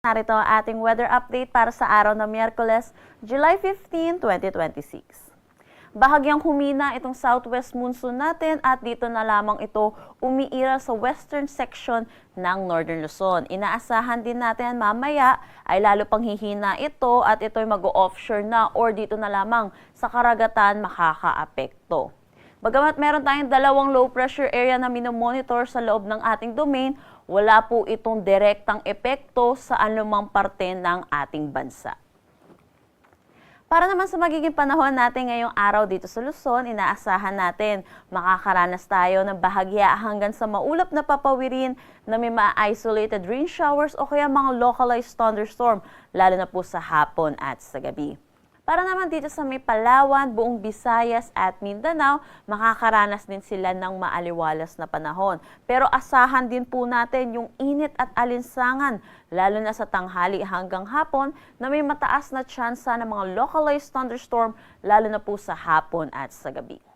Narito ang ating weather update para sa araw ng Miyerkules, July 15, 2026. Bahagyang humina itong southwest monsoon natin at dito na lamang ito umiiral sa western section ng Northern Luzon. Inaasahan din natin mamaya ay lalo pang hihina ito at ito'y mag-offshore na or dito na lamang sa karagatan makakaapekto. Bagamat meron tayong dalawang low pressure area na minomonitor sa loob ng ating domain, wala po itong direktang epekto sa anumang parte ng ating bansa. Para naman sa magiging panahon natin ngayong araw dito sa Luzon, inaasahan natin makakaranas tayo ng bahagya hanggang sa maulap na papawirin na may ma-isolated rain showers o kaya mga localized thunderstorm, lalo na po sa hapon at sa gabi. Para naman dito sa may Palawan, buong Visayas at Mindanao, makakaranas din sila ng maaliwalas na panahon. Pero asahan din po natin yung init at alinsangan, lalo na sa tanghali hanggang hapon, na may mataas na tsansa ng mga localized thunderstorm, lalo na po sa hapon at sa gabi.